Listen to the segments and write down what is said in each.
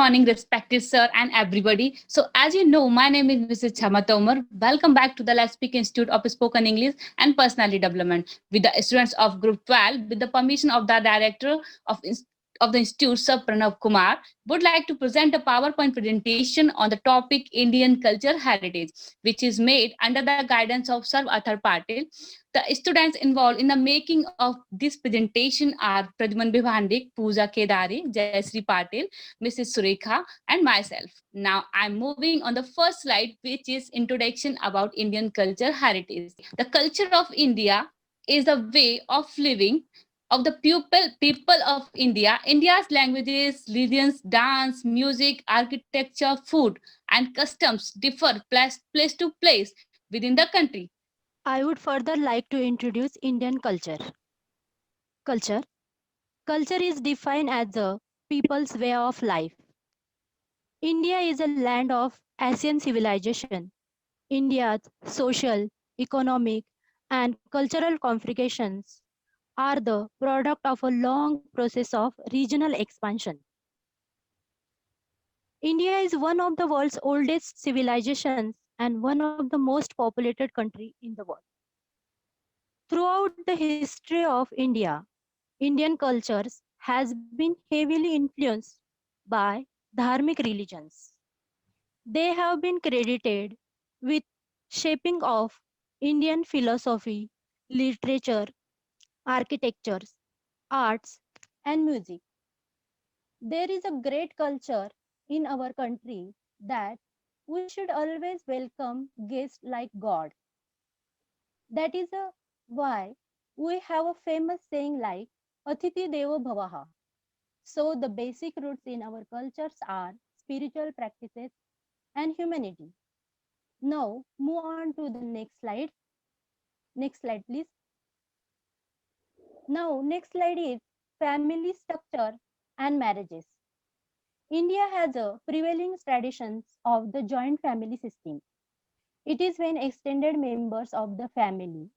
morning, respected sir and everybody. So, as you know, my name is Mrs. Chama Tomar. Welcome back to the Let's Speak Institute of Spoken English and Personality Development with the students of Group 12 with the permission of the Director of of the Institute, Sir Pranav Kumar, would like to present a PowerPoint presentation on the topic Indian Culture Heritage, which is made under the guidance of Sir Athar Patil. The students involved in the making of this presentation are Pradyuman Bhivandik, Pooja Kedari, Jayasri Patil, Mrs. Surekha, and myself. Now I'm moving on the first slide, which is introduction about Indian culture heritage. The culture of India is a way of living of the people of India. India's languages, religions, dance, music, architecture, food, and customs differ place to place within the country. I would further like to introduce Indian culture. Culture. Culture is defined as a people's way of life. India is a land of Asian civilization. India's social, economic, and cultural configurations are the product of a long process of regional expansion. India is one of the world's oldest civilizations and one of the most populated countries in the world. Throughout the history of India, Indian cultures has been heavily influenced by dharmic religions. They have been credited with shaping of Indian philosophy, literature, architectures, arts, and music. There is a great culture in our country that we should always welcome guests like God. That is why we have a famous saying like Athithi Devo Bhavaha. So the basic roots in our cultures are spiritual practices and humanity. Now move on to the next slide. Next slide please. Now next slide is family structure and marriages. India has a prevailing traditions of the joint family system. It is when extended members of the family,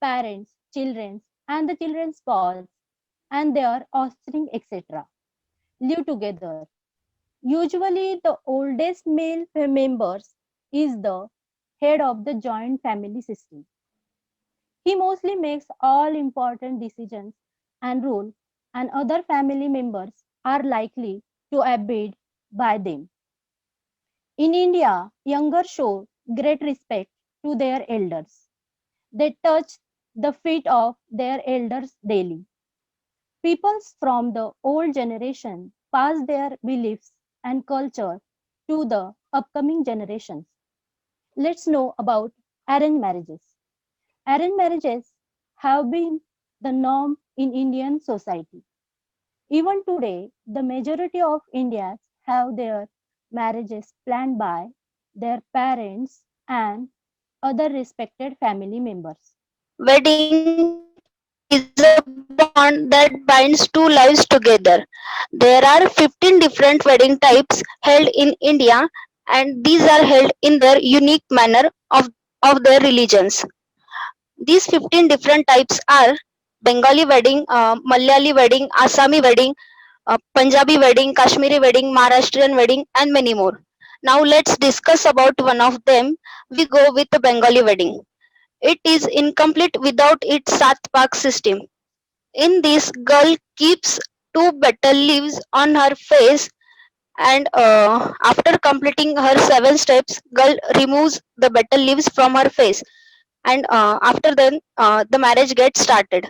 parents, children, and the children's spouse and their offspring, etc., live together. Usually, the oldest male members is the head of the joint family system. He mostly makes all important decisions and rules, and other family members are likely to abide by them. In India, younger show great respect to their elders. They touch the feet of their elders daily. Peoples from the old generation pass their beliefs and culture to the upcoming generations. Let's know about arranged marriages. Arranged marriages have been the norm in Indian society. Even today, the majority of Indians have their marriages planned by their parents and other respected family members. Wedding is a bond that binds two lives together. There are 15 different wedding types held in India, and these are held in their unique manner of their religions. These 15 different types are Bengali wedding, Malayali wedding, Assami wedding, Punjabi wedding, Kashmiri wedding, Maharashtrian wedding, and many more. Now let's discuss about one of them. We go with the Bengali wedding. It is incomplete without its Sat Pak system. In this, girl keeps two betel leaves on her face, and after completing her 7 steps, girl removes the betel leaves from her face, and after then the marriage gets started.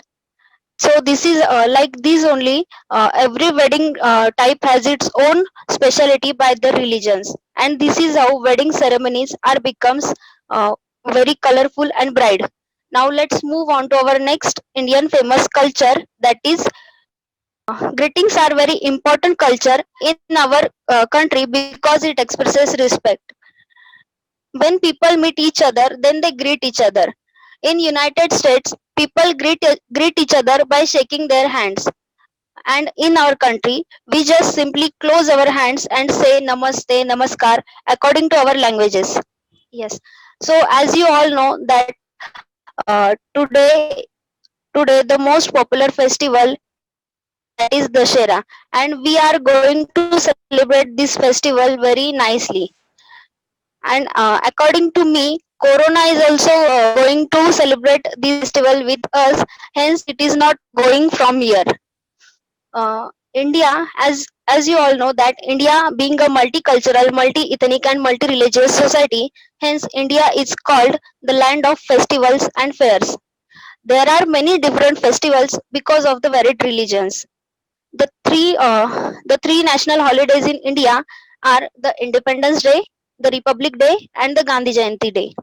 So this is like this only. Every wedding type has its own specialty by the religions, and this is how wedding ceremonies are becomes uh, very colorful and bright. Now let's move on to our next Indian famous culture, that is greetings are very important culture in our country because it expresses respect. When people meet each other, then they greet each other. In United States, people greet each other by shaking their hands. And in our country, we just simply close our hands and say namaste, namaskar according to our languages. Yes. So as you all know that today the most popular festival is Diwali. that is Dashera, and we are going to celebrate this festival very nicely. And according to me, Corona is also going to celebrate this festival with us. Hence, it is not going from here. India, as you all know, that India being a multicultural, multi-ethnic, and multi-religious society, hence India is called the land of festivals and fairs. There are many different festivals because of the varied religions. The three national holidays in India are the Independence Day, the Republic Day, and the Gandhi Jayanti Day.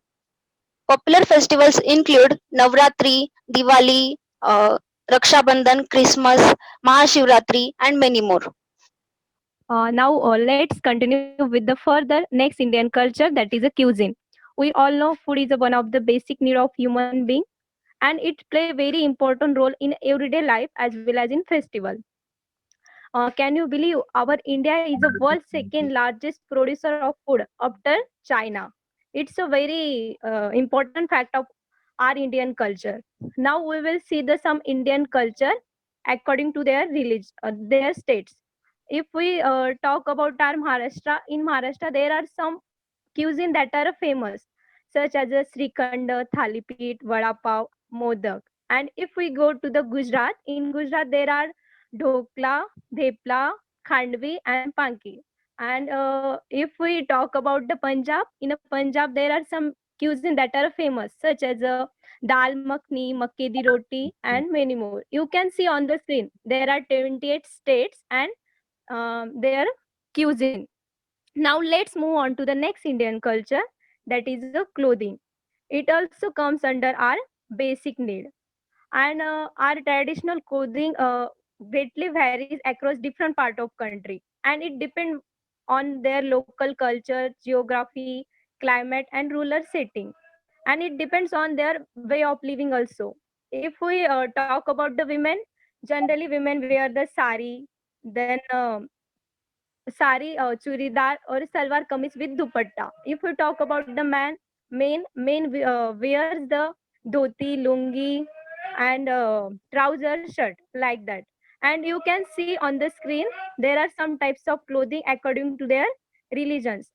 Popular festivals include Navratri, Diwali, Raksha Bandhan, Christmas, Mahashivratri, and many more. Now let's continue with the further next Indian culture, that is a cuisine. We all know food is one of the basic need of human being, and it play very important role in everyday life as well as in festival. Can you believe our India is the world's second largest producer of food after China? It's a very important fact of our Indian culture. Now we will see the some Indian culture according to their religion, their states. If we talk about our Maharashtra, in Maharashtra there are some cuisine that are famous, such as a Srikhand, Thalipit, Vada Pav, Modak. And if we go to the Gujarat, in Gujarat there are Dhokla, Dhepla, Khandvi, and Panki. And if we talk about the Punjab, in a Punjab there are some cuisine that are famous, such as dal makhni, makke di roti, and many more. You can see on the screen there are 28 states and their cuisine. Now let's move on to the next Indian culture, that is clothing. It also comes under our basic need, and our traditional clothing greatly varies across different part of country, and it depends on their local culture, geography, climate, and rural setting, and it depends on their way of living also. If we talk about the women, generally women wear the sari, then sari, churidar or salwar kameez with dupatta. If we talk about the men wears the dhoti, lungi, and trouser shirt like that. And you can see on the screen there are some types of clothing according to their religions.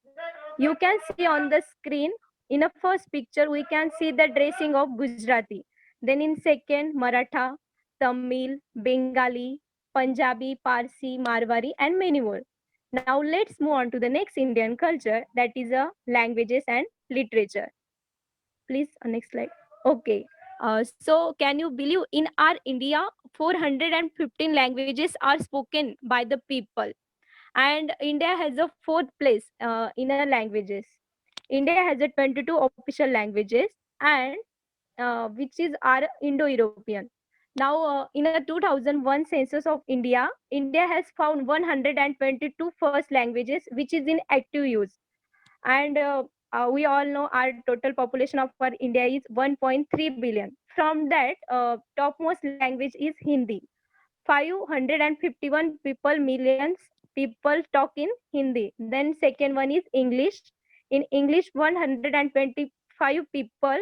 You can see on the screen, in a first picture we can see the dressing of Gujarati, then in second Maratha, Tamil, Bengali, Punjabi, Parsi, Marwari, and many more. Now let's move on to the next Indian culture, that is languages and literature. Please, next slide. Okay. So can you believe in our India 415 languages are spoken by the people, and India has a fourth place in our languages. India has a 22 official languages, and which is our Indo-European. Now, in a 2001 census of India, India has found 122 first languages which is in active use. And we all know our total population of our India is 1.3 billion. From that, topmost language is Hindi. 551 people, millions people talk in Hindi. Then second one is English. In English, 125 people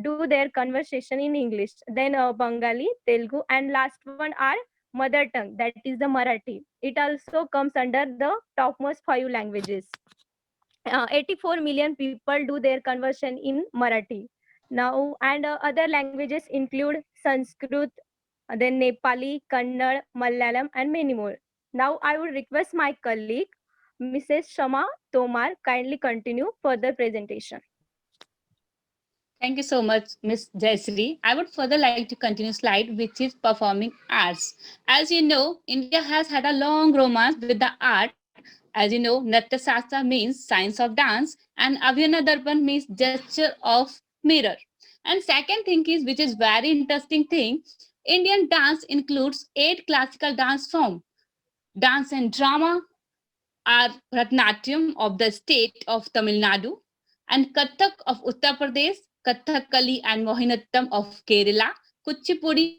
do their conversation in English. Then Bengali, Telugu, and last one are mother tongue, that is the Marathi. It also comes under the topmost five languages. 84 million people do their conversion in Marathi. Now, and other languages include Sanskrit, then Nepali, Kannada, Malayalam, and many more. Now, I would request my colleague, Mrs. Shama Tomar, kindly continue further presentation. Thank you so much, Miss Jayasree. I would further like to continue slide, which is performing arts. As you know, India has had a long romance with the art. As you know, Natya Shastra means science of dance, and Abhinaya Darpan means gesture of mirror. And second thing is, which is very interesting thing, Indian dance includes 8 classical dance forms. Dance and drama are Bharatanatyam of the state of Tamil Nadu, and Kathak of Uttar Pradesh, Kathakali and Mohinittam of Kerala, Kuchipudi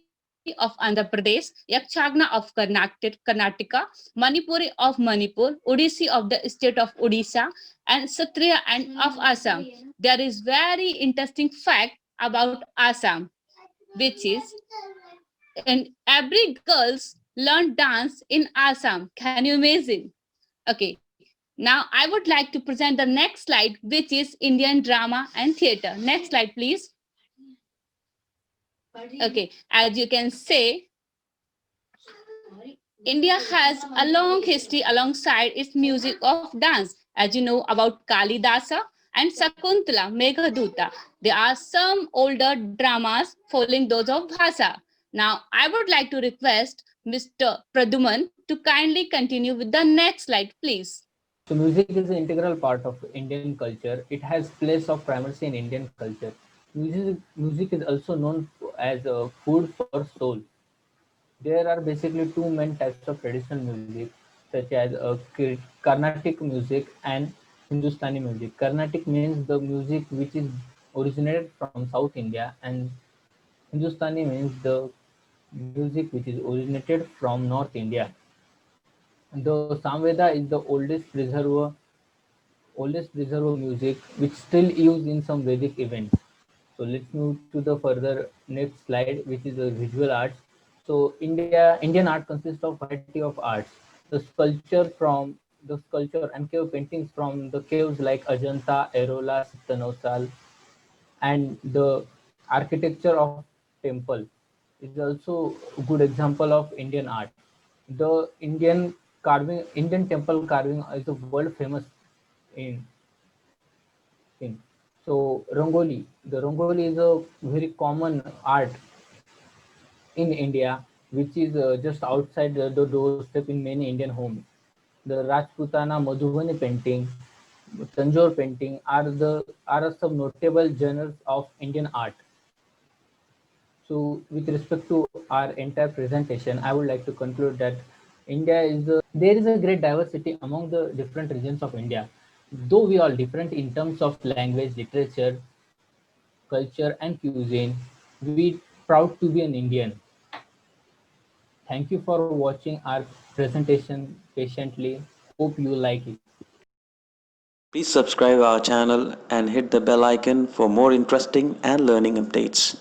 of Andhra Pradesh, Yakshagna of Karnataka, Manipuri of Manipur, Odissi of the state of Odisha, and Satriya and of Assam. There is very interesting fact about Assam, which is, and every girls learned dance in Assam. Can you imagine? Okay, now I would like to present the next slide, which is Indian drama and theater. Next slide, please. Okay, as you can say, India has a long history alongside its music of dance. As you know about Kalidasa and Sakuntala, Meghaduta. There are some older dramas following those of Bhasa. Now, I would like to request Mr. Praduman to kindly continue with the next slide, please. So music is an integral part of Indian culture. It has place of primacy in Indian culture. Music is also known as food for soul. There are basically two main types of traditional music, such as Carnatic music and Hindustani music. Carnatic means the music which is originated from South India, and Hindustani means the music which is originated from North India. The Samveda is the oldest preserved music which still used in some Vedic events. So let's move to the further next slide, which is the visual arts. So Indian art consists of variety of arts. The sculpture and cave paintings from the caves like Ajanta, Erola, Sittanosal, and the architecture of temple is also a good example of Indian art. The Indian temple carving is a world famous in thing. So Rangoli, the Rangoli is a very common art in India, which is just outside the doorstep in many Indian homes. The Rajputana Madhubani painting, Tanjore painting are some notable genres of Indian art. So, with respect to our entire presentation, I would like to conclude that there is a great diversity among the different regions of India. Though we are different in terms of language, literature, culture, and cuisine, we proud to be an Indian. Thank you for watching our presentation patiently. Hope you like it. Please subscribe our channel and hit the bell icon for more interesting and learning updates.